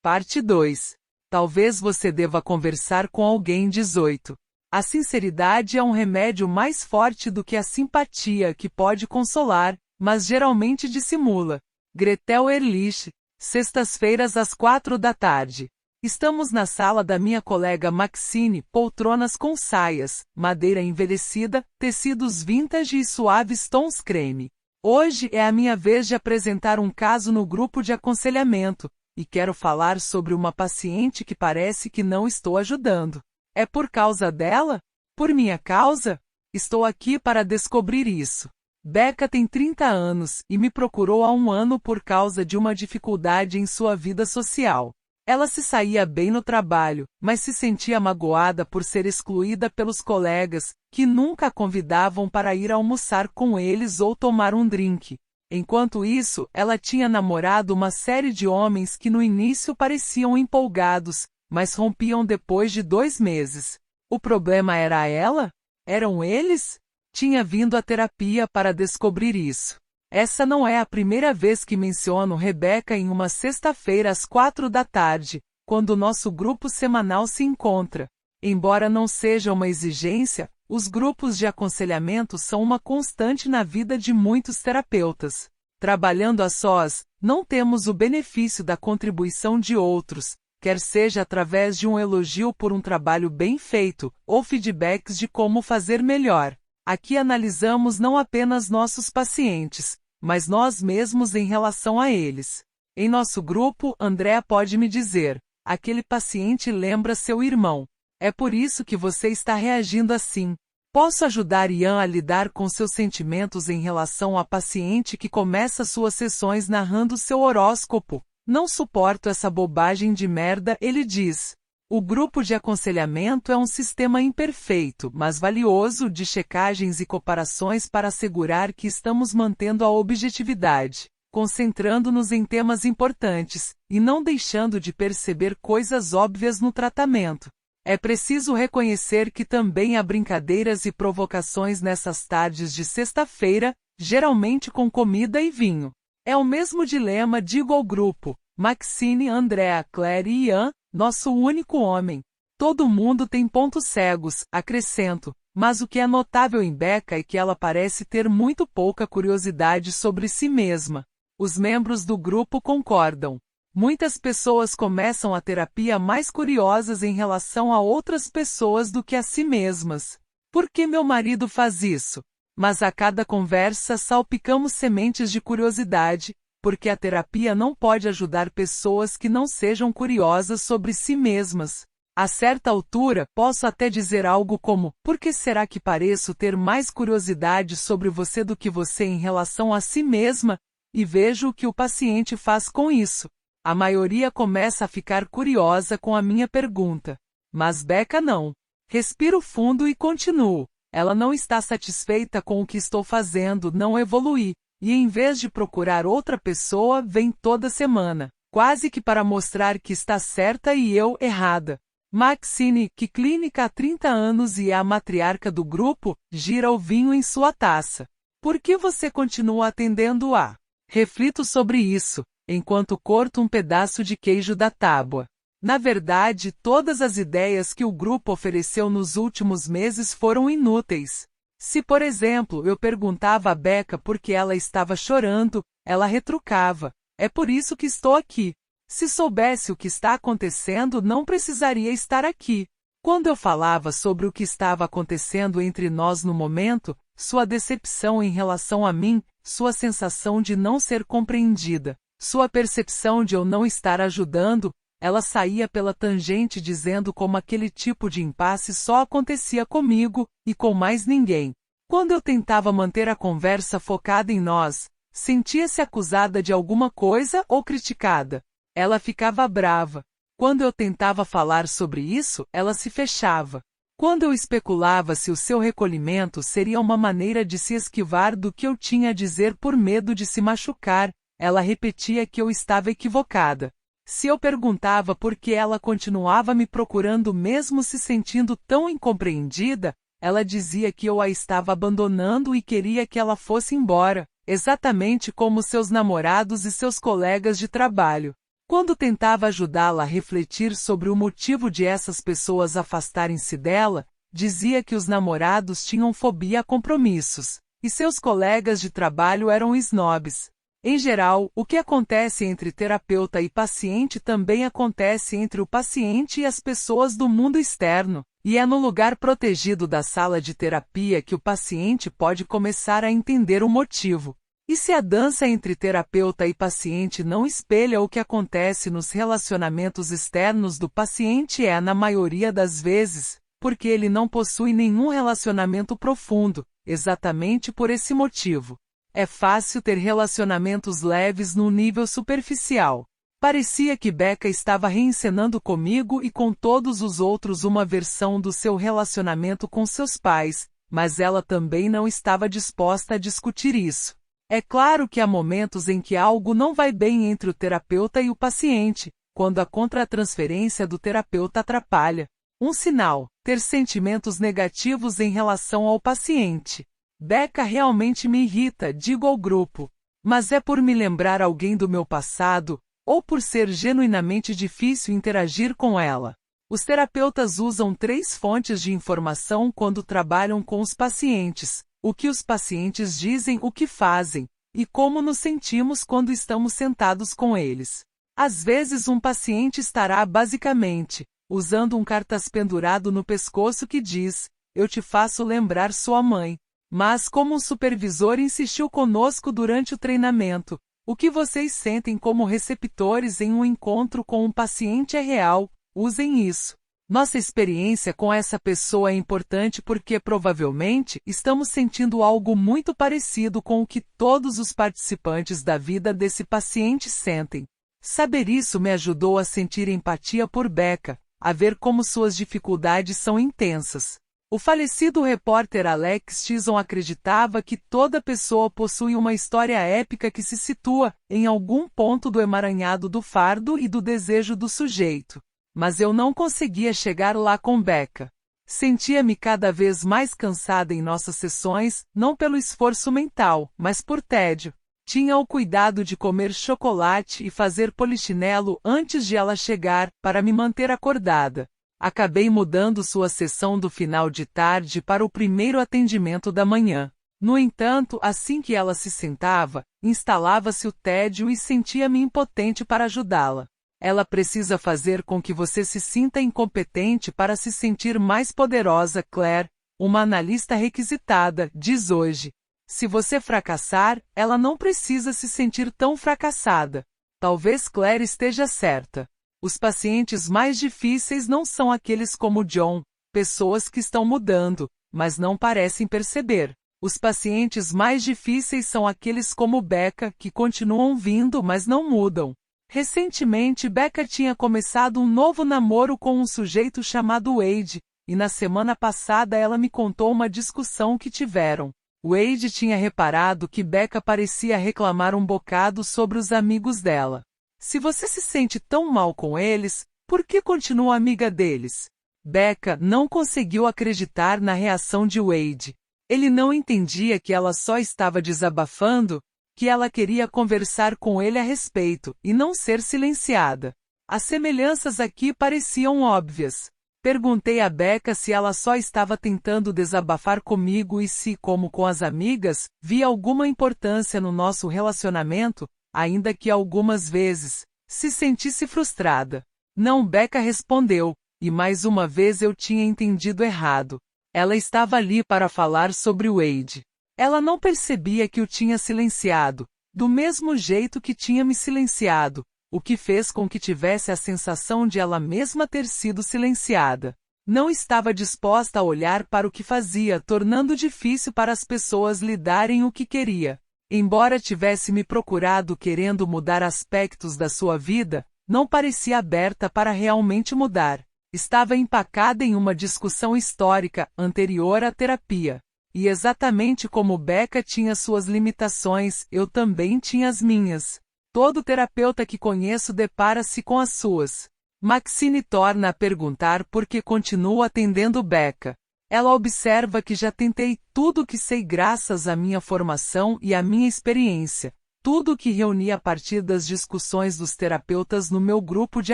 Parte 2. Talvez você deva conversar com alguém 18. A sinceridade é um remédio mais forte do que a simpatia que pode consolar, mas geralmente dissimula. Gretel Ehrlich, sextas-feiras às 4 da tarde. Estamos na sala da minha colega Maxine, poltronas com saias, madeira envelhecida, tecidos vintage e suaves tons creme. Hoje é a minha vez de apresentar um caso no grupo de aconselhamento, e quero falar sobre uma paciente que parece que não estou ajudando. É por causa dela? Por minha causa? Estou aqui para descobrir isso. Becca tem 30 anos e me procurou há um ano por causa de uma dificuldade em sua vida social. Ela se saía bem no trabalho, mas se sentia magoada por ser excluída pelos colegas, que nunca a convidavam para ir almoçar com eles ou tomar um drink. Enquanto isso, ela tinha namorado uma série de homens que no início pareciam empolgados, mas rompiam depois de 2 meses. O problema era ela? Eram eles? Tinha vindo à terapia para descobrir isso. Essa não é a primeira vez que menciono Rebecca em uma sexta-feira às 4 da tarde, quando o nosso grupo semanal se encontra. Embora não seja uma exigência, os grupos de aconselhamento são uma constante na vida de muitos terapeutas. Trabalhando a sós, não temos o benefício da contribuição de outros, quer seja através de um elogio por um trabalho bem feito, ou feedbacks de como fazer melhor. Aqui analisamos não apenas nossos pacientes, mas nós mesmos em relação a eles. Em nosso grupo, Andrea pode me dizer: aquele paciente lembra seu irmão. É por isso que você está reagindo assim. Posso ajudar Ian a lidar com seus sentimentos em relação à paciente que começa suas sessões narrando seu horóscopo. Não suporto essa bobagem de merda, ele diz. O grupo de aconselhamento é um sistema imperfeito, mas valioso de checagens e comparações para assegurar que estamos mantendo a objetividade, concentrando-nos em temas importantes, e não deixando de perceber coisas óbvias no tratamento. É preciso reconhecer que também há brincadeiras e provocações nessas tardes de sexta-feira, geralmente com comida e vinho. É o mesmo dilema, digo ao grupo, Maxine, Andrea, Claire e Ian, nosso único homem. Todo mundo tem pontos cegos, acrescento, mas o que é notável em Becca é que ela parece ter muito pouca curiosidade sobre si mesma. Os membros do grupo concordam. Muitas pessoas começam a terapia mais curiosas em relação a outras pessoas do que a si mesmas. Por que meu marido faz isso? Mas a cada conversa salpicamos sementes de curiosidade, porque a terapia não pode ajudar pessoas que não sejam curiosas sobre si mesmas. A certa altura, posso até dizer algo como: por que será que pareço ter mais curiosidade sobre você do que você em relação a si mesma? E vejo o que o paciente faz com isso. A maioria começa a ficar curiosa com a minha pergunta. Mas Becca não. Respiro fundo e continuo. Ela não está satisfeita com o que estou fazendo, não evoluí. E em vez de procurar outra pessoa, vem toda semana, quase que para mostrar que está certa e eu errada. Maxine, que clínica há 30 anos e é a matriarca do grupo, gira o vinho em sua taça. Por que você continua atendendo-a? Reflito sobre isso, enquanto corto um pedaço de queijo da tábua. Na verdade, todas as ideias que o grupo ofereceu nos últimos meses foram inúteis. Se, por exemplo, eu perguntava a Becca por que ela estava chorando, ela retrucava: é por isso que estou aqui. Se soubesse o que está acontecendo, não precisaria estar aqui. Quando eu falava sobre o que estava acontecendo entre nós no momento, sua decepção em relação a mim, sua sensação de não ser compreendida, sua percepção de eu não estar ajudando, ela saía pela tangente dizendo como aquele tipo de impasse só acontecia comigo, e com mais ninguém. Quando eu tentava manter a conversa focada em nós, sentia-se acusada de alguma coisa ou criticada. Ela ficava brava. Quando eu tentava falar sobre isso, ela se fechava. Quando eu especulava se o seu recolhimento seria uma maneira de se esquivar do que eu tinha a dizer por medo de se machucar, ela repetia que eu estava equivocada. Se eu perguntava por que ela continuava me procurando mesmo se sentindo tão incompreendida, ela dizia que eu a estava abandonando e queria que ela fosse embora, exatamente como seus namorados e seus colegas de trabalho. Quando tentava ajudá-la a refletir sobre o motivo de essas pessoas afastarem-se dela, dizia que os namorados tinham fobia a compromissos, e seus colegas de trabalho eram snobs. Em geral, o que acontece entre terapeuta e paciente também acontece entre o paciente e as pessoas do mundo externo, e é no lugar protegido da sala de terapia que o paciente pode começar a entender o motivo. E se a dança entre terapeuta e paciente não espelha o que acontece nos relacionamentos externos do paciente, é, na maioria das vezes, porque ele não possui nenhum relacionamento profundo, exatamente por esse motivo. É fácil ter relacionamentos leves num nível superficial. Parecia que Becca estava reencenando comigo e com todos os outros uma versão do seu relacionamento com seus pais, mas ela também não estava disposta a discutir isso. É claro que há momentos em que algo não vai bem entre o terapeuta e o paciente, quando a contratransferência do terapeuta atrapalha. Um sinal: ter sentimentos negativos em relação ao paciente. Becca realmente me irrita, digo ao grupo. Mas é por me lembrar alguém do meu passado, ou por ser genuinamente difícil interagir com ela. Os terapeutas usam 3 fontes de informação quando trabalham com os pacientes: o que os pacientes dizem, o que fazem, e como nos sentimos quando estamos sentados com eles. Às vezes um paciente estará basicamente usando um cartaz pendurado no pescoço que diz: "Eu te faço lembrar sua mãe." Mas como um supervisor insistiu conosco durante o treinamento, o que vocês sentem como receptores em um encontro com um paciente é real, usem isso. Nossa experiência com essa pessoa é importante porque provavelmente estamos sentindo algo muito parecido com o que todos os participantes da vida desse paciente sentem. Saber isso me ajudou a sentir empatia por Becca, a ver como suas dificuldades são intensas. O falecido repórter Alex Chison acreditava que toda pessoa possui uma história épica que se situa em algum ponto do emaranhado do fardo e do desejo do sujeito. Mas eu não conseguia chegar lá com Becca. Sentia-me cada vez mais cansada em nossas sessões, não pelo esforço mental, mas por tédio. Tinha o cuidado de comer chocolate e fazer polichinelo antes de ela chegar, para me manter acordada. Acabei mudando sua sessão do final de tarde para o primeiro atendimento da manhã. No entanto, assim que ela se sentava, instalava-se o tédio e sentia-me impotente para ajudá-la. Ela precisa fazer com que você se sinta incompetente para se sentir mais poderosa, Claire, uma analista requisitada, diz hoje. Se você fracassar, ela não precisa se sentir tão fracassada. Talvez Claire esteja certa. Os pacientes mais difíceis não são aqueles como John, pessoas que estão mudando, mas não parecem perceber. Os pacientes mais difíceis são aqueles como Becca, que continuam vindo, mas não mudam. Recentemente, Becca tinha começado um novo namoro com um sujeito chamado Wade, e na semana passada ela me contou uma discussão que tiveram. Wade tinha reparado que Becca parecia reclamar um bocado sobre os amigos dela. Se você se sente tão mal com eles, por que continua amiga deles? Becca não conseguiu acreditar na reação de Wade. Ele não entendia que ela só estava desabafando, que ela queria conversar com ele a respeito, e não ser silenciada. As semelhanças aqui pareciam óbvias. Perguntei a Becca se ela só estava tentando desabafar comigo e se, como com as amigas, via alguma importância no nosso relacionamento, ainda que algumas vezes se sentisse frustrada. Não, Becca respondeu, e mais uma vez eu tinha entendido errado. Ela estava ali para falar sobre Wade. Ela não percebia que o tinha silenciado, do mesmo jeito que tinha me silenciado, o que fez com que tivesse a sensação de ela mesma ter sido silenciada. Não estava disposta a olhar para o que fazia, tornando difícil para as pessoas lhe darem o que queria. Embora tivesse me procurado querendo mudar aspectos da sua vida, não parecia aberta para realmente mudar. Estava empacada em uma discussão histórica, anterior à terapia. E exatamente como Becca tinha suas limitações, eu também tinha as minhas. Todo terapeuta que conheço depara-se com as suas. Maxine torna a perguntar por que continuo atendendo Becca. Ela observa que já tentei tudo o que sei graças à minha formação e à minha experiência. Tudo o que reuni a partir das discussões dos terapeutas no meu grupo de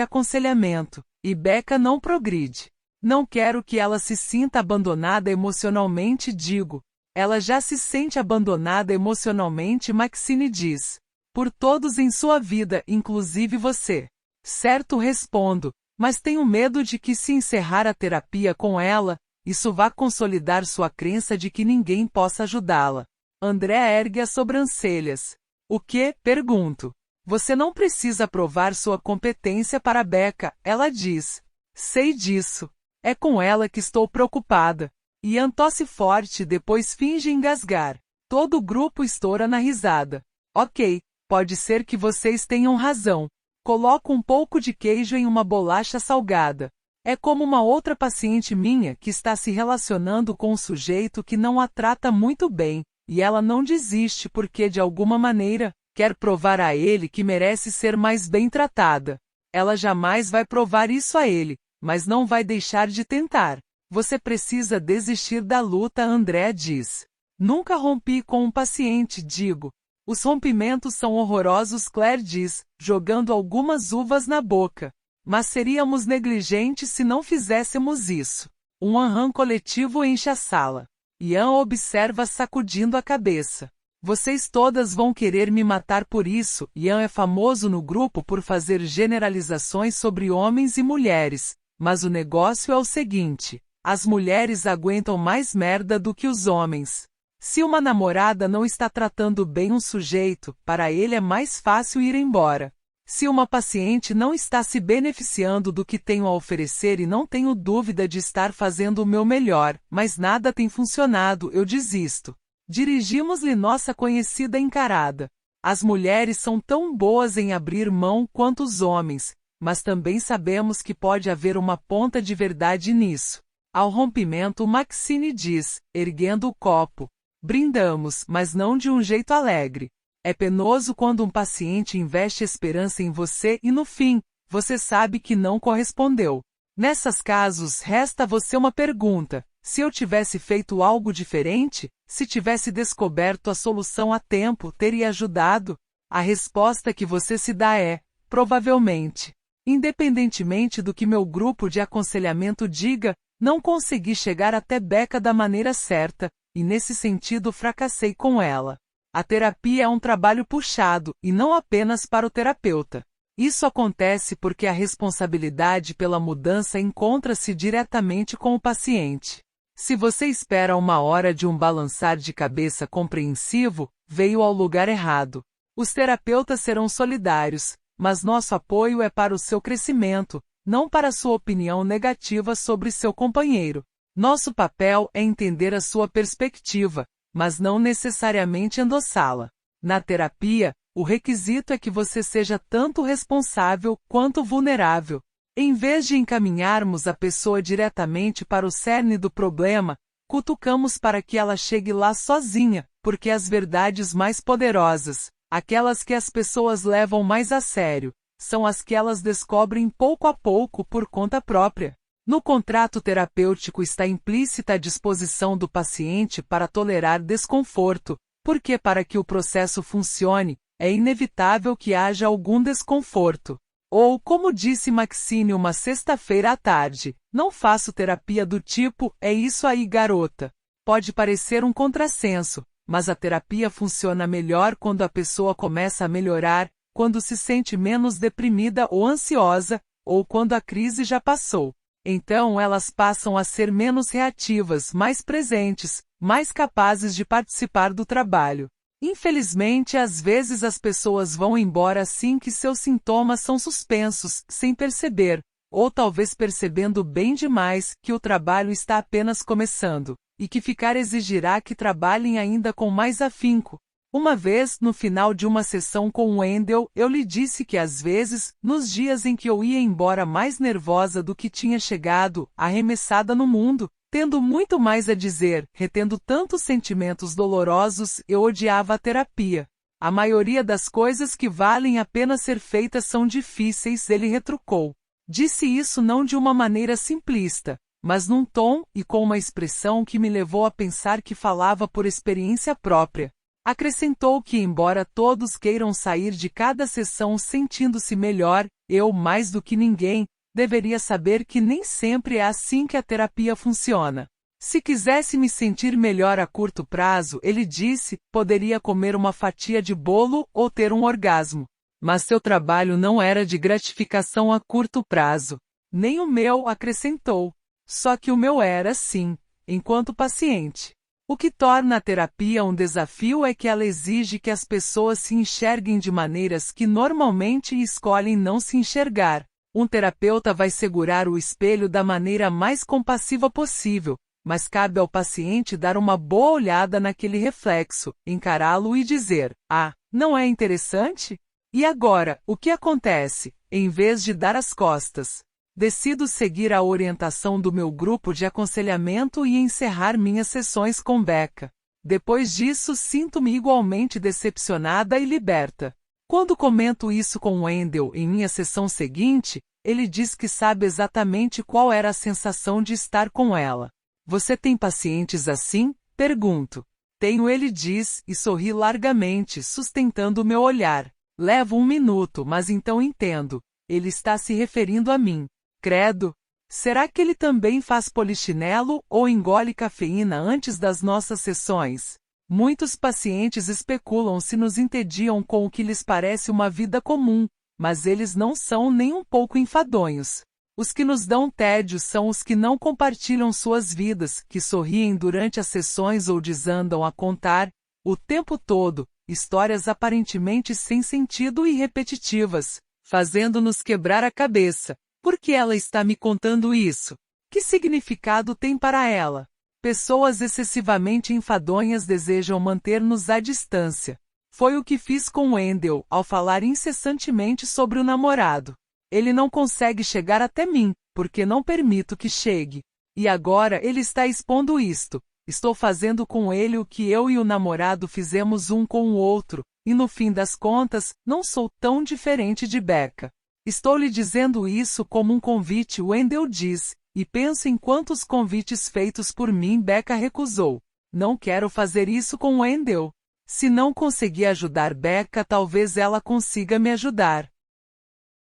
aconselhamento. E Becca não progride. Não quero que ela se sinta abandonada emocionalmente, digo. Ela já se sente abandonada emocionalmente, Maxine diz. Por todos em sua vida, inclusive você. Certo, respondo, mas tenho medo de que se encerrar a terapia com ela, isso vá consolidar sua crença de que ninguém possa ajudá-la. André ergue as sobrancelhas. O que? Pergunto. Você não precisa provar sua competência para Becca, ela diz. Sei disso. É com ela que estou preocupada. Ian tosse forte e depois finge engasgar. Todo o grupo estoura na risada. Ok, pode ser que vocês tenham razão. Coloco um pouco de queijo em uma bolacha salgada. É como uma outra paciente minha que está se relacionando com um sujeito que não a trata muito bem, e ela não desiste porque, de alguma maneira, quer provar a ele que merece ser mais bem tratada. Ela jamais vai provar isso a ele, mas não vai deixar de tentar. Você precisa desistir da luta, André diz. Nunca rompi com um paciente, digo. Os rompimentos são horrorosos, Claire diz, jogando algumas uvas na boca. Mas seríamos negligentes se não fizéssemos isso. Um aham coletivo enche a sala. Ian observa sacudindo a cabeça. Vocês todas vão querer me matar por isso. Ian é famoso no grupo por fazer generalizações sobre homens e mulheres. Mas o negócio é o seguinte: as mulheres aguentam mais merda do que os homens. Se uma namorada não está tratando bem um sujeito, para ele é mais fácil ir embora. Se uma paciente não está se beneficiando do que tenho a oferecer e não tenho dúvida de estar fazendo o meu melhor, mas nada tem funcionado, eu desisto. Dirigimos-lhe nossa conhecida encarada. As mulheres são tão boas em abrir mão quanto os homens, mas também sabemos que pode haver uma ponta de verdade nisso. Ao rompimento, Maxine diz, erguendo o copo. Brindamos, mas não de um jeito alegre. É penoso quando um paciente investe esperança em você e no fim, você sabe que não correspondeu. Nessas casos, resta a você uma pergunta. Se eu tivesse feito algo diferente, se tivesse descoberto a solução a tempo, teria ajudado? A resposta que você se dá é, provavelmente. Independentemente do que meu grupo de aconselhamento diga, não consegui chegar até Becca da maneira certa, e nesse sentido fracassei com ela. A terapia é um trabalho puxado, e não apenas para o terapeuta. Isso acontece porque a responsabilidade pela mudança encontra-se diretamente com o paciente. Se você espera uma hora de um balançar de cabeça compreensivo, veio ao lugar errado. Os terapeutas serão solidários, mas nosso apoio é para o seu crescimento, não para sua opinião negativa sobre seu companheiro. Nosso papel é entender a sua perspectiva, mas não necessariamente endossá-la. Na terapia, o requisito é que você seja tanto responsável quanto vulnerável. Em vez de encaminharmos a pessoa diretamente para o cerne do problema, cutucamos para que ela chegue lá sozinha, porque as verdades mais poderosas, aquelas que as pessoas levam mais a sério, são as que elas descobrem pouco a pouco por conta própria. No contrato terapêutico está implícita a disposição do paciente para tolerar desconforto, porque para que o processo funcione, é inevitável que haja algum desconforto. Ou, como disse Maxine uma sexta-feira à tarde, não faço terapia do tipo, é isso aí, garota. Pode parecer um contrassenso, mas a terapia funciona melhor quando a pessoa começa a melhorar, quando se sente menos deprimida ou ansiosa, ou quando a crise já passou. Então elas passam a ser menos reativas, mais presentes, mais capazes de participar do trabalho. Infelizmente, às vezes as pessoas vão embora assim que seus sintomas são suspensos, sem perceber, ou talvez percebendo bem demais que o trabalho está apenas começando, e que ficar exigirá que trabalhem ainda com mais afinco. Uma vez, no final de uma sessão com Wendell, eu lhe disse que às vezes, nos dias em que eu ia embora mais nervosa do que tinha chegado, arremessada no mundo, tendo muito mais a dizer, retendo tantos sentimentos dolorosos, eu odiava a terapia. A maioria das coisas que valem a pena ser feitas são difíceis, ele retrucou. Disse isso não de uma maneira simplista, mas num tom e com uma expressão que me levou a pensar que falava por experiência própria. Acrescentou que, embora todos queiram sair de cada sessão sentindo-se melhor, eu, mais do que ninguém, deveria saber que nem sempre é assim que a terapia funciona. Se quisesse me sentir melhor a curto prazo, ele disse, poderia comer uma fatia de bolo ou ter um orgasmo. Mas seu trabalho não era de gratificação a curto prazo. Nem o meu, acrescentou. Só que o meu era, sim, enquanto paciente. O que torna a terapia um desafio é que ela exige que as pessoas se enxerguem de maneiras que normalmente escolhem não se enxergar. Um terapeuta vai segurar o espelho da maneira mais compassiva possível, mas cabe ao paciente dar uma boa olhada naquele reflexo, encará-lo e dizer: "Ah, não é interessante?" E agora, o que acontece? Em vez de dar as costas, decido seguir a orientação do meu grupo de aconselhamento e encerrar minhas sessões com Becca. Depois disso, sinto-me igualmente decepcionada e liberta. Quando comento isso com Wendell em minha sessão seguinte, ele diz que sabe exatamente qual era a sensação de estar com ela. Você tem pacientes assim? Pergunto. Tenho, ele diz, e sorri largamente, sustentando o meu olhar. Levo 1 minuto, mas então entendo. Ele está se referindo a mim. Credo! Será que ele também faz polichinelo ou engole cafeína antes das nossas sessões? Muitos pacientes especulam se nos entediam com o que lhes parece uma vida comum, mas eles não são nem um pouco enfadonhos. Os que nos dão tédio são os que não compartilham suas vidas, que sorriem durante as sessões ou desandam a contar, o tempo todo, histórias aparentemente sem sentido e repetitivas, fazendo-nos quebrar a cabeça. Por que ela está me contando isso? Que significado tem para ela? Pessoas excessivamente enfadonhas desejam manter-nos à distância. Foi o que fiz com Wendell ao falar incessantemente sobre o namorado. Ele não consegue chegar até mim, porque não permito que chegue. E agora ele está expondo isto. Estou fazendo com ele o que eu e o namorado fizemos um com o outro, e no fim das contas, não sou tão diferente de Becca. Estou lhe dizendo isso como um convite, Wendell diz, e penso em quantos convites feitos por mim Becca recusou. Não quero fazer isso com Wendell. Se não conseguir ajudar Becca, talvez ela consiga me ajudar.